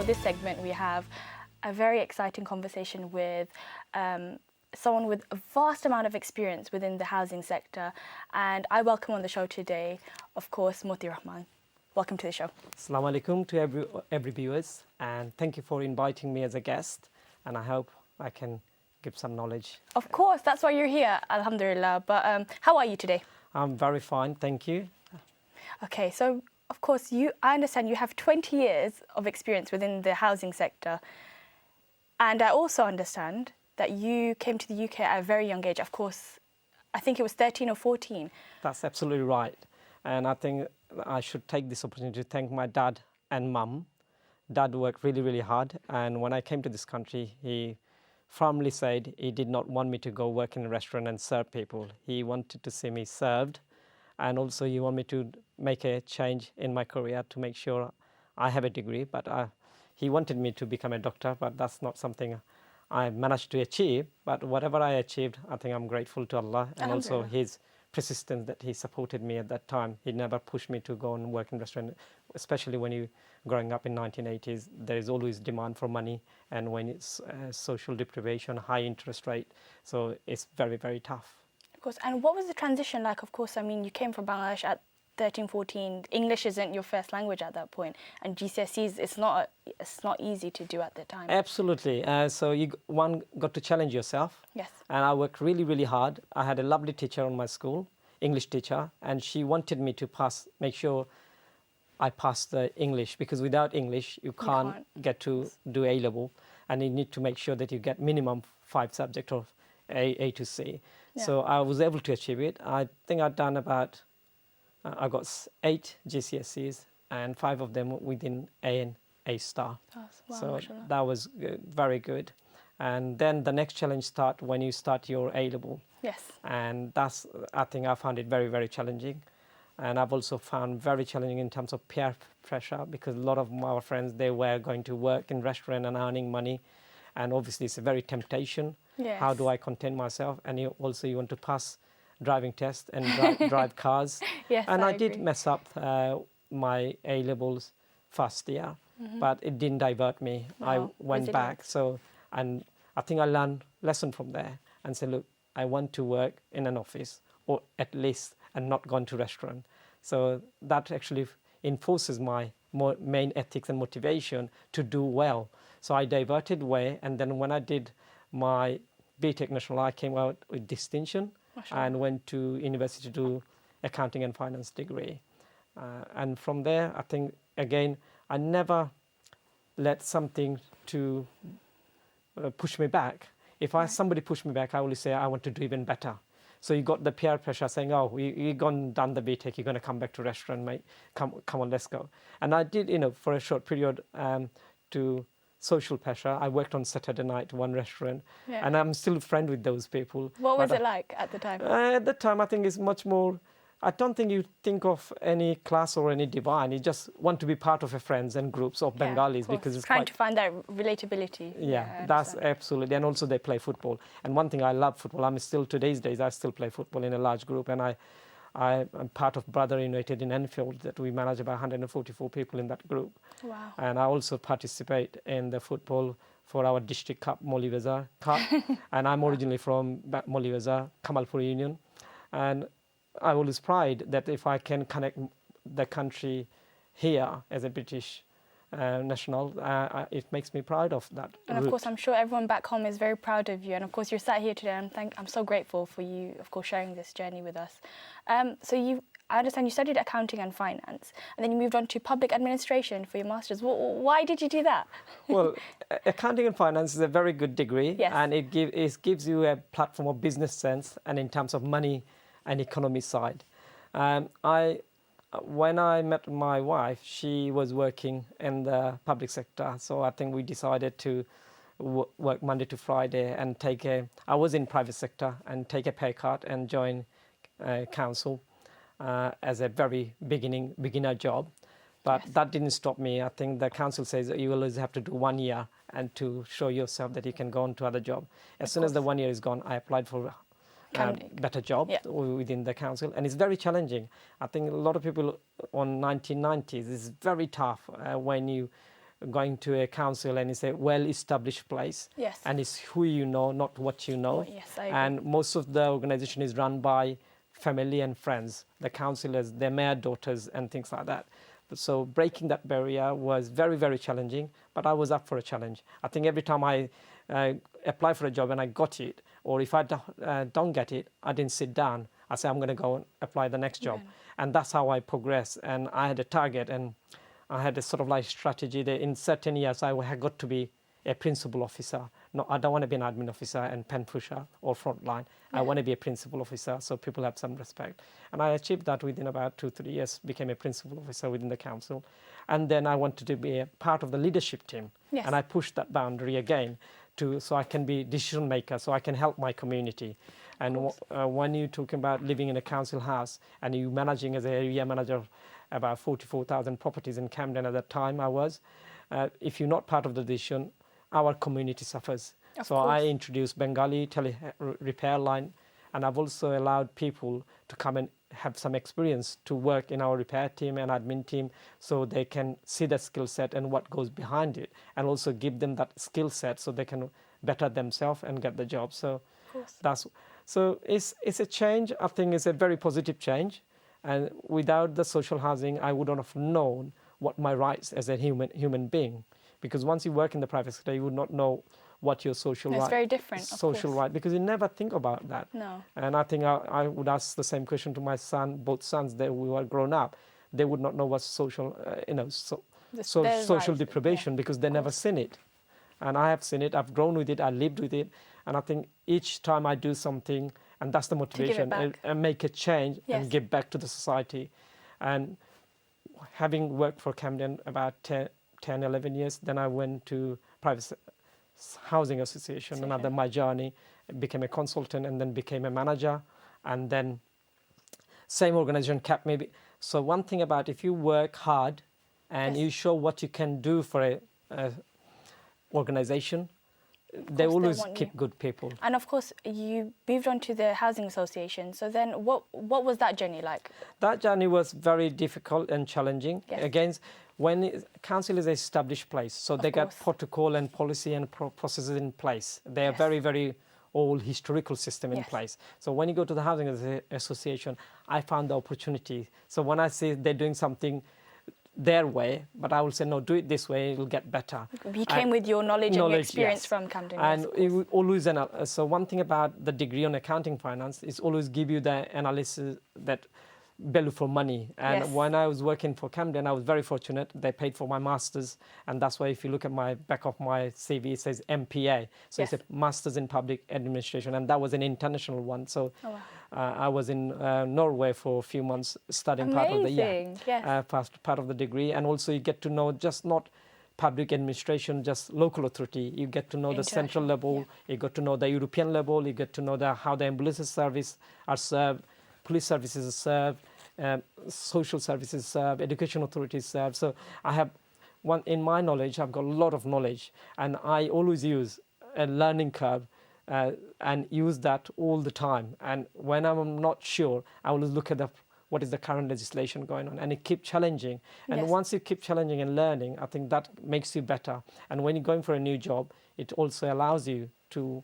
for this segment, we have a very exciting conversation with someone with a vast amount of experience within the housing sector. And I welcome on the show today, of course, Moti Rahman. Welcome to the show. Assalamu alaikum to every viewers, and thank you for inviting me as a guest, and I hope I can give some knowledge. Of course, that's why you're here, alhamdulillah. But how are you today? I'm very fine, thank you. Okay, so of course, I understand you have 20 years of experience within the housing sector. And I also understand that you came to the UK at a very young age. Of course, I think it was 13 or 14. That's absolutely right. And I think I should take this opportunity to thank my dad and mum. Dad worked really, really hard. And when I came to this country, he firmly said he did not want me to go work in a restaurant and serve people. He wanted to see me served. And also he wanted me to make a change in my career to make sure I have a degree. But he wanted me to become a doctor, but that's not something I managed to achieve. But whatever I achieved, I think I'm grateful to Allah and also his persistence that he supported me at that time. He never pushed me to go and work in restaurant, especially when you're growing up in 1980s. There is always demand for money, and when it's social deprivation, high interest rate, so it's very, very tough. Of course. And what was the transition like? Of course, I mean, you came from Bangladesh at 13, 14. English isn't your first language at that point, and GCSEs, it's not easy to do at the time. Absolutely. So one got to challenge yourself. Yes. And I worked really, really hard. I had a lovely teacher on my school, English teacher, and she wanted me to make sure I passed the English, because without English you can't get to do A level, and you need to make sure that you get minimum 5 subjects of A to C. Yeah. So I was able to achieve it. I think I'd done about I got 8 GCSEs and 5 of them within A and A star. Wow, so that was very good. And then the next challenge starts when you start your A level. Yes. And I think I found it very, very challenging. And I've also found very challenging in terms of peer pressure, because a lot of our friends, they were going to work in restaurant and earning money. And obviously it's a very temptation. Yes. How do I contain myself? And you want to pass driving test and drive cars. Yes, and I did agree. mess up my A levels first year, but it didn't divert me. Wow. I went back. And I think I learned lesson from there and said, look, I want to work in an office, or at least, and not go to restaurant. So that actually enforces my main ethics and motivation to do well. So I diverted way, and then when I did my BTech National, I came out with distinction. And went to university to do accounting and finance degree. And from there, I think, again, I never let something to push me back. If somebody pushed me back, I always say, I want to do even better. So you got the peer pressure saying, oh, you've done the BTech, you're going to come back to restaurant, mate. Come on, let's go. And I did, for a short period to social pressure. I worked on Saturday night, one restaurant, and I'm still a friend with those people. What was it like at the time? At the time, I think it's much more, I don't think you think of any class or any divine. You just want to be part of a friends and groups of Bengalis, because it's trying to find that relatability. Yeah, that's absolutely. And also they play football. And one thing, I love football. Today's days, I still play football in a large group, and I'm part of Brother United in Enfield, that we manage about 144 people in that group. Wow. And I also participate in the football for our district cup, Moliveza Cup. And I'm originally from Moliveza, Kamalpur Union. And I always pride that if I can connect the country here as a British national, it makes me proud of that. And of course, I'm sure everyone back home is very proud of you. And of course, you're sat here today, and I'm so grateful for you, of course, sharing this journey with us. I understand you studied accounting and finance, and then you moved on to public administration for your master's. Why did you do that? Well, accounting and finance is a very good degree, yes. And it gives you a platform of business sense and in terms of money and economy side. When I met my wife, she was working in the public sector, so I think we decided to work Monday to Friday and I was in private sector, and take a pay cut and join council as a very beginner job. But that didn't stop me. I think the council says that you always have to do 1 year and to show yourself that you can go on to other job. As soon as the 1 year is gone, I applied for better job within the council, and it's very challenging. I think a lot of people on 1990s, it's very tough when you going to a council and it's a well-established place. Yes. And it's who you know, not what you know. Oh, yes, I agree. And most of the organization is run by family and friends, the councillors, their mayor daughters and things like that. So breaking that barrier was very, very challenging, but I was up for a challenge. I think every time I apply for a job and I got it, or if I don't get it, I didn't sit down. I said, I'm going to go and apply the next job. Yeah. And that's how I progressed. And I had a target and I had a sort of like strategy that in certain years I had got to be a principal officer. No, I don't want to be an admin officer and pen pusher or frontline. Yeah. I want to be a principal officer so people have some respect. And I achieved that within about 2-3 years, became a principal officer within the council. And then I wanted to be a part of the leadership team. Yes. And I pushed that boundary again so I can be decision maker, so I can help my community. And when you're talking about living in a council house and you're managing as an area manager of about 44,000 properties in Camden at that time I was, if you're not part of the decision, our community suffers. So I introduced Bengali repair line, and I've also allowed people to come and have some experience to work in our repair team and admin team so they can see the skill set and what goes behind it, and also give them that skill set so they can better themselves and get the job. So it's a change. I think it's a very positive change, and without the social housing I wouldn't have known what my rights as a human being, because once you work in the private sector you would not know what your social right. It's very different. Social right, because you never think about that. No. And I think I would ask the same question to my son, both sons that we were grown up. They would not know what social, social deprivation, because they never seen it. And I have seen it. I've grown with it. I lived with it. And I think each time I do something, and that's the motivation, and make a change and give back to the society. And having worked for Camden about 10, 11 years, then I went to private housing association, another my journey, became a consultant and then became a manager, and then same organization kept me. So one thing about if you work hard and you show what you can do for a organization, they always keep good people. And of course you moved on to the housing association, so then what was that journey like? That journey was very difficult and challenging. Again, when council is an established place, so they got protocol and policy and processes in place. They are very, very old historical system in place. So when you go to the housing association, I found the opportunity. So when I see they're doing something their way, but I will say, no, do it this way, it'll get better. You came with your knowledge and your experience from Camden. And it will always, so one thing about the degree on accounting finance is always give you the analysis that value for money. And when I was working for Camden, I was very fortunate. They paid for my master's, and that's why if you look at my back of my CV, it says MPA. So it's a Master's in Public Administration, and that was an international one. So I was in Norway for a few months studying part of the part of the degree, and also you get to know just not public administration, just local authority. You get to know the central level. You get to know the European level. You get to know how the ambulance service are served, police services are served, social services served, education authorities served. So I have in my knowledge, I've got a lot of knowledge, and I always use a learning curve and use that all the time. And when I'm not sure, I always look at what is the current legislation going on, and it keep challenging. And once you keep challenging and learning, I think that makes you better. And when you're going for a new job, it also allows you to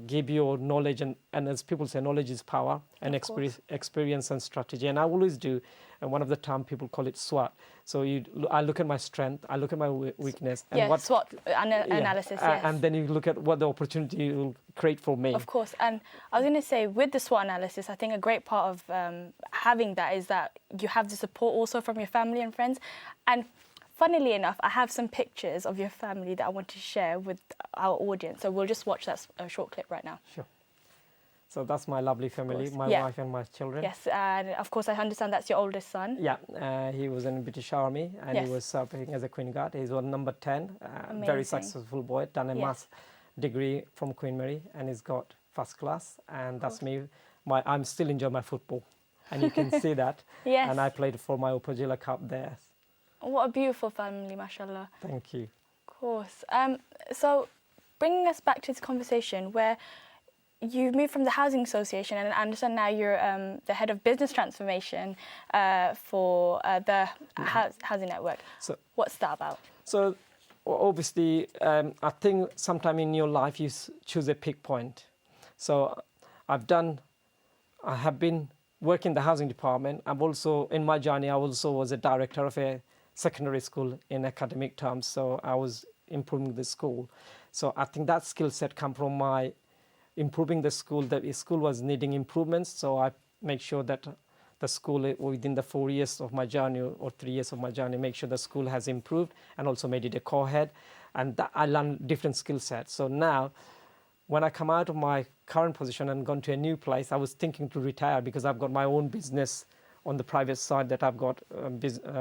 give your knowledge, and as people say, knowledge is power, and experience and strategy. And I always do, and one of the term people call it SWOT. So I look at my strength, I look at my weakness, and what SWOT analysis. And then you look at what the opportunity will create for me. Of course. And I was going to say, with the SWOT analysis, I think a great part of having that is that you have the support also from your family and friends. And funnily enough, I have some pictures of your family that I want to share with our audience. So we'll just watch that short clip right now. Sure. So that's my lovely family, my wife and my children. Yes, and of course I understand that's your oldest son. Yeah, he was in the British Army, and he was serving as a Queen Guard. He's on number 10, very successful boy, done a master's degree from Queen Mary, and he's got first class. And that's me. I'm still enjoying my football, and you can see that. And I played for my Opozilla Cup there. What a beautiful family, mashallah. Thank you. Of course. So bringing us back to this conversation where you moved from the Housing Association, and I understand now you're the head of business transformation for the housing network. So what's that about? So obviously, I think sometime in your life you choose a peak point. So I have been working in the housing department. I'm also, in my journey, I also was a director of a secondary school in academic terms. So I was improving the school. So I think that skill set come from my improving the school. The school was needing improvements. So I make sure that the school within the 4 years of my journey or 3 years of my journey, make sure the school has improved and also made it a co-head. And I learned different skill sets. So now, when I come out of my current position and gone to a new place, I was thinking to retire because I've got my own business on the private side, that I've got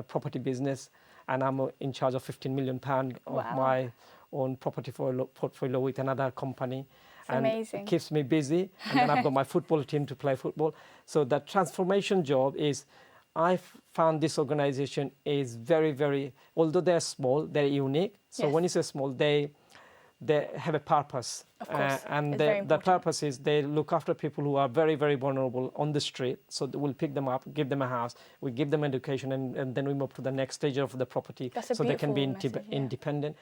property business, and I'm in charge of £15 million of my own property portfolio with another company. And amazing. It keeps me busy. And then I've got my football team to play football. So the transformation job is, I found this organization is very, very, although they're small, they're unique. So when you say small, they have a purpose. Of course, and it's the purpose is they look after people who are very, very vulnerable on the street. So we'll pick them up, give them a house, we give them education, and then we move to the next stage of the property. So they can be independent.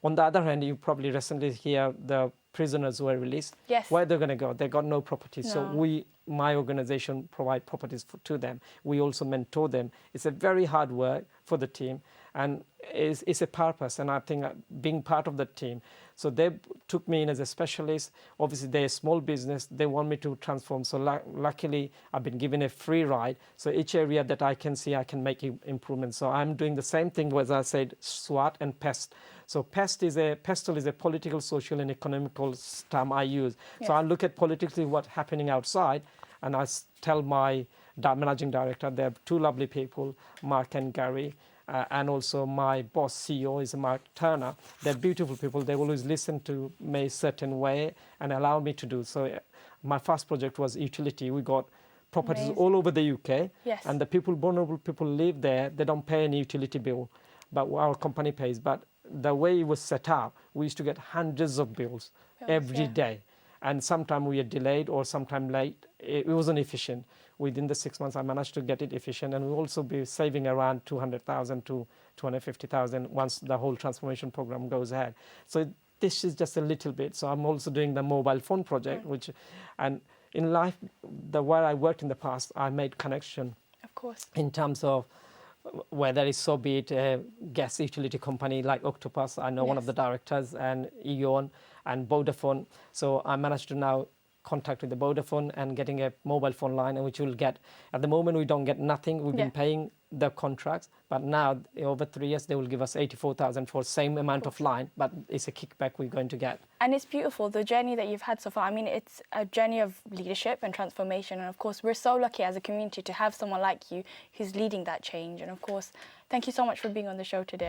On the other hand, you probably recently hear the prisoners who are released. Yes. Where they're going to go? They got no property. No. So my organization, provide properties to them. We also mentor them. It's a very hard work for the team, and it's a purpose. And I think being part of the team, so they took me in as a specialist. Obviously, they're a small business. They want me to transform. So luckily, I've been given a free ride. So each area that I can see, I can make improvements. So I'm doing the same thing as I said, SWAT and PEST. So PESTL is a political, social, and economical term I use. Yes. So I look at politically what's happening outside, and I tell my managing director, they're two lovely people, Mark and Gary, and also my boss, CEO, is Mark Turner. They're beautiful people. They always listen to me a certain way and allow me to do. So my first project was utility. We got properties all over the UK, and the vulnerable people live there. They don't pay any utility bill, but our company pays. But the way it was set up, we used to get hundreds of bills every day. And sometimes we are delayed or sometimes late. It wasn't efficient. Within the 6 months, I managed to get it efficient. And we'll also be saving around 200,000 to 250,000 once the whole transformation program goes ahead. So this is just a little bit. So I'm also doing the mobile phone project, and in life, where I worked in the past, I made connection. Of course. In terms of whether it's so be it a gas utility company like Octopus, I know one of the directors, and Eon and Vodafone. So I managed to now contact with the Vodafone and getting a mobile phone line, and which we'll get. At the moment, we don't get nothing. We've been paying the contracts, but now over 3 years, they will give us 84,000 for same amount of line, but it's a kickback we're going to get. And it's beautiful, the journey that you've had so far. I mean, it's a journey of leadership and transformation. And of course, we're so lucky as a community to have someone like you who's leading that change. And of course, thank you so much for being on the show today.